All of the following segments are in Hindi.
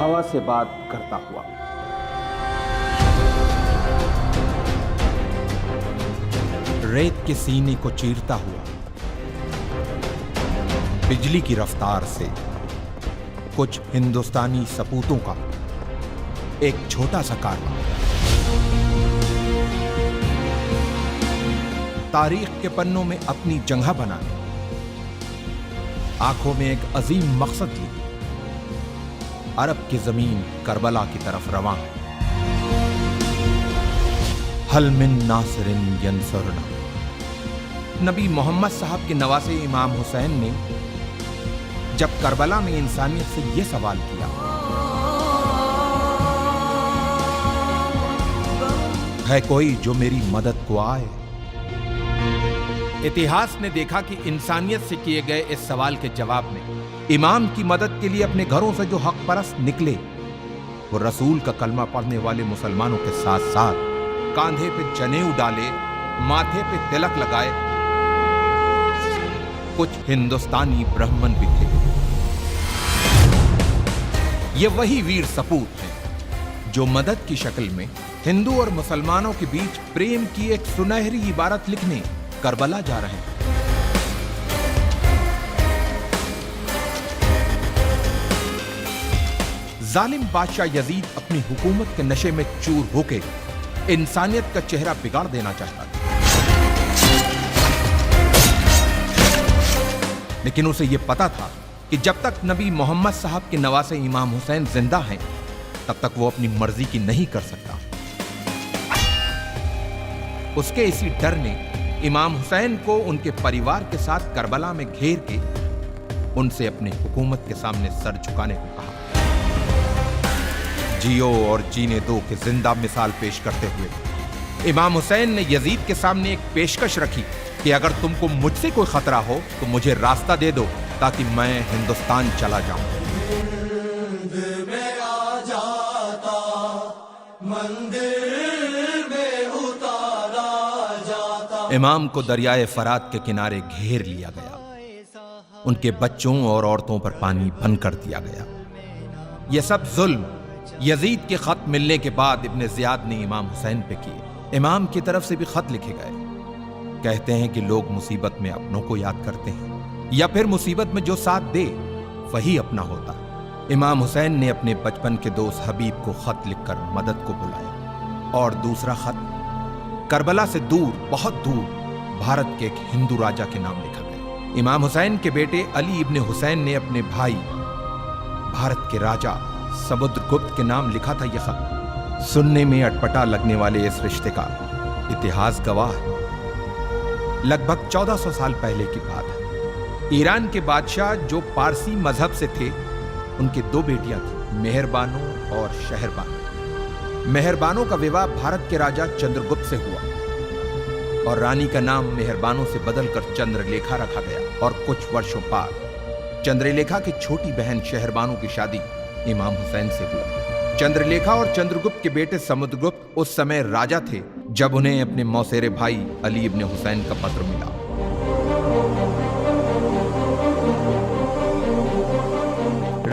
हवा से बात करता हुआ। रेत के सीने को चीरता हुआ, बिजली की रफ्तार से कुछ हिंदुस्तानी सपूतों का एक छोटा सा कारवां तारीख के पन्नों में अपनी जगह बनाने, आंखों में एक अजीम मकसद लिए अरब की जमीन करबला की तरफ रवां है। हल मिन नासिरिन यंसुरना। नबी मोहम्मद साहब के नवासे इमाम हुसैन ने जब करबला में इंसानियत से यह सवाल किया, है कोई जो मेरी मदद को आए? इतिहास ने देखा कि इंसानियत से किए गए इस सवाल के जवाब में इमाम की मदद के लिए अपने घरों से जो हक परस्त निकले, वो रसूल का कलमा पढ़ने वाले मुसलमानों के साथ साथ कांधे पे जनेऊ डाले, माथे पे तिलक लगाए कुछ हिंदुस्तानी ब्राह्मण भी थे। ये वही वीर सपूत हैं जो मदद की शक्ल में हिंदू और मुसलमानों के बीच प्रेम की एक सुनहरी इबारत लिखने करबला जा रहे हैं। जालिम बादशाह यजीद अपनी हुकूमत के नशे में चूर होके इंसानियत का चेहरा बिगाड़ देना चाहता था, लेकिन उसे यह पता था कि जब तक नबी मोहम्मद साहब के नवासे इमाम हुसैन जिंदा हैं, तब तक वो अपनी मर्जी की नहीं कर सकता। उसके इसी डर ने इमाम हुसैन को उनके परिवार के साथ करबला में घेर के उनसे अपनी हुकूमत के सामने सर झुकाने को कहा। जियो और जीने दो की जिंदा मिसाल पेश करते हुए इमाम हुसैन ने यजीद के सामने एक पेशकश रखी कि अगर तुमको मुझसे कोई खतरा हो तो मुझे रास्ता दे दो ताकि मैं हिंदुस्तान चला जाऊं। इमाम को दरियाए फरात के किनारे घेर लिया गया, उनके बच्चों और औरतों पर पानी बंद कर दिया गया। यह सब जुल्म यजीद के खत मिलने के बाद इब्ने जियाद ने इमाम हुसैन पे किए। इमाम की तरफ से भी खत लिखे गए। कहते हैं कि लोग मुसीबत में अपनों को याद करते हैं या फिर मुसीबत में जो साथ दे वही अपना होता। इमाम हुसैन ने अपने बचपन के दोस्त हबीब को खत लिखकर मदद को बुलाया और दूसरा खत करबला से दूर, बहुत दूर भारत के एक हिंदू राजा के नाम लिखा गया। इमाम हुसैन के बेटे अली इब्ने हुसैन ने अपने भाई भारत के राजा समुद्रगुप्त के नाम लिखा था यह खत। सुनने में अटपटा लगने वाले इस रिश्ते का इतिहास गवाह है। लगभग 1400 साल पहले की बात है। ईरान के बादशाह जो पारसी मजहब से थे, उनके दो बेटियां थी, मेहरबानो और शहरबानो। मेहरबानो का विवाह भारत के राजा चंद्रगुप्त से हुआ और रानी का नाम मेहरबानो से बदलकर चंद्रलेखा रखा गया। और कुछ वर्षों बाद चंद्रलेखा की छोटी बहन शहरबानो की शादी इमाम हुसैन से हुई। चंद्रलेखा और चंद्रगुप्त के बेटे समुद्रगुप्त उस समय राजा थे जब उन्हें अपने मौसेरे भाई अली इब्ने हुसैन का पत्र मिला।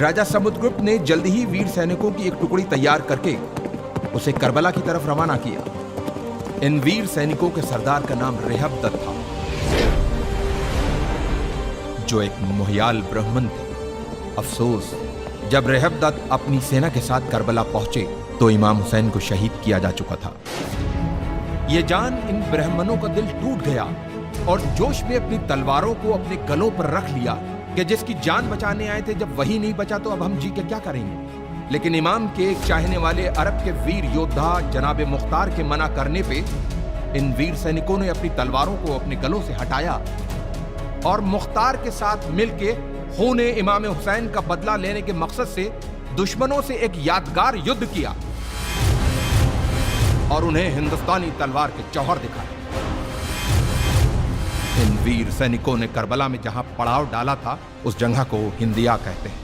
राजा समुद्रगुप्त ने जल्द ही वीर सैनिकों की एक टुकड़ी तैयार करके उसे करबला की तरफ रवाना किया। इन वीर सैनिकों के सरदार का नाम रेहबदत था, जो एक मोहियाल ब्राह्मण थे। अफसोस, जब रेहबदत अपनी सेना के साथ करबला पहुंचे तो इमाम हुसैन को शहीद किया जा चुका था। यह जान इन ब्राह्मणों का दिल टूट गया और जोश में अपनी तलवारों को अपने गलों पर रख लिया कि जिसकी जान बचाने आए थे, जब वही नहीं बचा तो अब हम जी के क्या करेंगे। लेकिन इमाम के एक चाहने वाले अरब के वीर योद्धा जनाबे मुख्तार के मना करने पे इन वीर सैनिकों ने अपनी तलवारों को अपने गलों से हटाया और मुख्तार के साथ मिलके खूने इमाम हुसैन का बदला लेने के मकसद से दुश्मनों से एक यादगार युद्ध किया और उन्हें हिंदुस्तानी तलवार के जौहर दिखाए। इन वीर सैनिकों ने करबला में जहां पड़ाव डाला था, उस जगह को हिंदिया कहते हैं,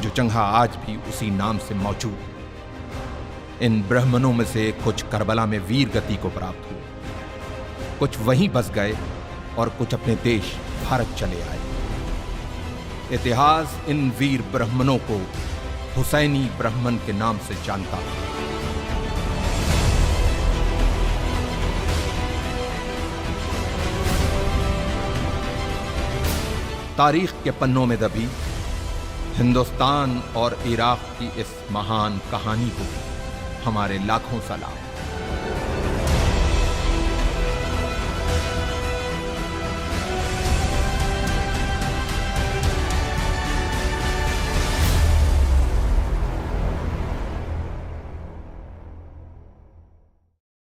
जो जगह आज भी उसी नाम से मौजूद है। इन ब्राह्मणों में से कुछ करबला में वीर गति को प्राप्त हुए, कुछ वहीं बस गए और कुछ अपने देश भारत चले आए। इतिहास इन वीर ब्राह्मणों को हुसैनी ब्राह्मण के नाम से जानता है। तारीख के पन्नों में दबी हिंदुस्तान और इराक की इस महान कहानी को हमारे लाखों सलाम।